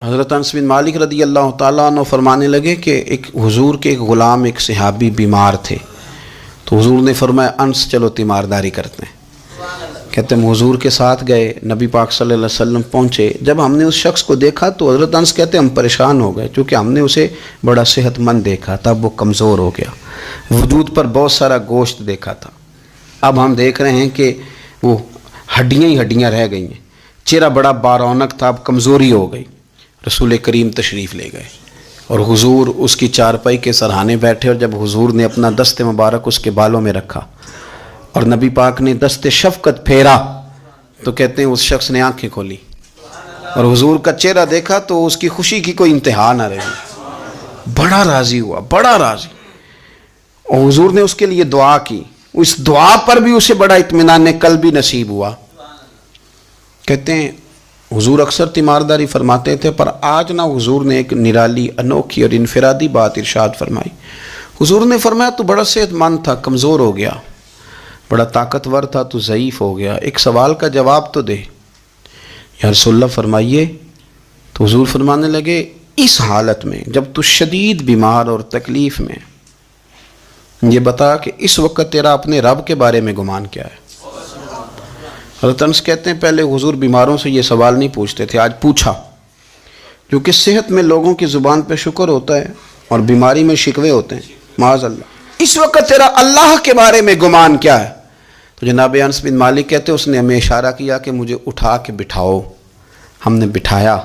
حضرت انس بن مالک رضی اللہ تعالیٰ عنہ فرمانے لگے کہ ایک حضور کے ایک غلام ایک صحابی بیمار تھے، تو حضور نے فرمایا انس چلو تیمارداری کرتے ہیں۔ کہتے ہیں حضور کے ساتھ گئے، نبی پاک صلی اللہ علیہ وسلم پہنچے، جب ہم نے اس شخص کو دیکھا تو حضرت انس کہتے ہیں ہم پریشان ہو گئے، چونکہ ہم نے اسے بڑا صحت مند دیکھا تھا، وہ کمزور ہو گیا، وجود پر بہت سارا گوشت دیکھا تھا، اب ہم دیکھ رہے ہیں کہ وہ ہڈیاں ہی ہڈیاں رہ گئی ہیں، چہرہ بڑا بارونق تھا، اب کمزوری ہو گئی۔ رسول کریم تشریف لے گئے اور حضور اس کی چارپائی کے سرہانے بیٹھے، اور جب حضور نے اپنا دست مبارک اس کے بالوں میں رکھا اور نبی پاک نے دست شفقت پھیرا تو کہتے ہیں اس شخص نے آنکھیں کھولی اور حضور کا چہرہ دیکھا تو اس کی خوشی کی کوئی انتہا نہ رہی، بڑا راضی ہوا، بڑا راضی، اور حضور نے اس کے لیے دعا کی، اس دعا پر بھی اسے بڑا اطمینان قلبی نصیب ہوا۔ کہتے ہیں حضور اکثر تیمارداری فرماتے تھے، پر آج نہ حضور نے ایک نرالی انوکھی اور انفرادی بات ارشاد فرمائی۔ حضور نے فرمایا تو بڑا صحت مند تھا، کمزور ہو گیا، بڑا طاقتور تھا تو ضعیف ہو گیا، ایک سوال کا جواب تو دے۔ یا رسول اللہ فرمائیے۔ تو حضور فرمانے لگے اس حالت میں جب تو شدید بیمار اور تکلیف میں، یہ بتا کہ اس وقت تیرا اپنے رب کے بارے میں گمان کیا ہے؟ حضرت انس کہتے ہیں پہلے حضور بیماروں سے یہ سوال نہیں پوچھتے تھے، آج پوچھا، کیونکہ صحت میں لوگوں کی زبان پہ شکر ہوتا ہے اور بیماری میں شکوے ہوتے ہیں، معاذ اللہ۔ اس وقت تیرا اللہ کے بارے میں گمان کیا ہے؟ تو جناب انس بن مالک کہتے ہیں اس نے ہمیں اشارہ کیا کہ مجھے اٹھا کے بٹھاؤ، ہم نے بٹھایا،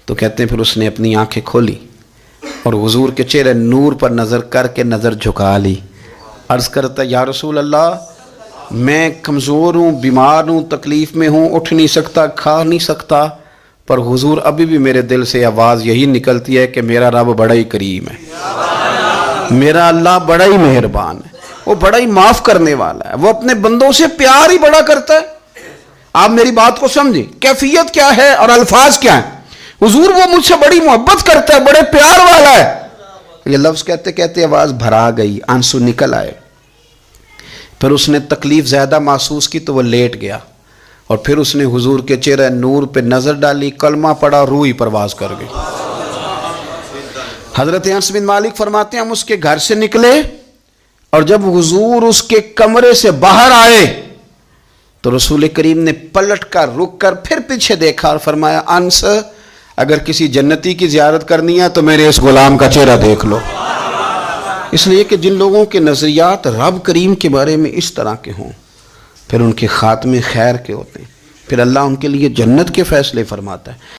تو کہتے ہیں پھر اس نے اپنی آنکھیں کھولی اور حضور کے چہرے نور پر نظر کر کے نظر جھکا لی، عرض کرتا یا رسول اللہ میں کمزور ہوں، بیمار ہوں، تکلیف میں ہوں، اٹھ نہیں سکتا، کھا نہیں سکتا، پر حضور ابھی بھی میرے دل سے آواز یہی نکلتی ہے کہ میرا رب بڑا ہی کریم ہے، میرا اللہ بڑا ہی مہربان ہے، وہ بڑا ہی معاف کرنے والا ہے، وہ اپنے بندوں سے پیار ہی بڑا کرتا ہے۔ آپ میری بات کو سمجھیں، کیفیت کیا ہے اور الفاظ کیا ہیں؟ حضور وہ مجھ سے بڑی محبت کرتا ہے، بڑے پیار والا ہے۔ یہ لفظ کہتے کہتے آواز بھرا گئی، آنسو نکل آئے، پھر اس نے تکلیف زیادہ محسوس کی تو وہ لیٹ گیا، اور پھر اس نے حضور کے چہرے نور پہ نظر ڈالی، کلمہ پڑھا، روح ہی پرواز کر گئی۔ حضرت انس بن مالک فرماتے ہیں ہم اس کے گھر سے نکلے اور جب حضور اس کے کمرے سے باہر آئے تو رسول کریم نے پلٹ کر رک کر پھر پیچھے دیکھا اور فرمایا انس اگر کسی جنتی کی زیارت کرنی ہے تو میرے اس غلام کا چہرہ دیکھ لو۔ اس لیے کہ جن لوگوں کے نظریات رب کریم کے بارے میں اس طرح کے ہوں پھر ان کے خاتمے خیر کے ہوتے ہیں، پھر اللہ ان کے لیے جنت کے فیصلے فرماتا ہے۔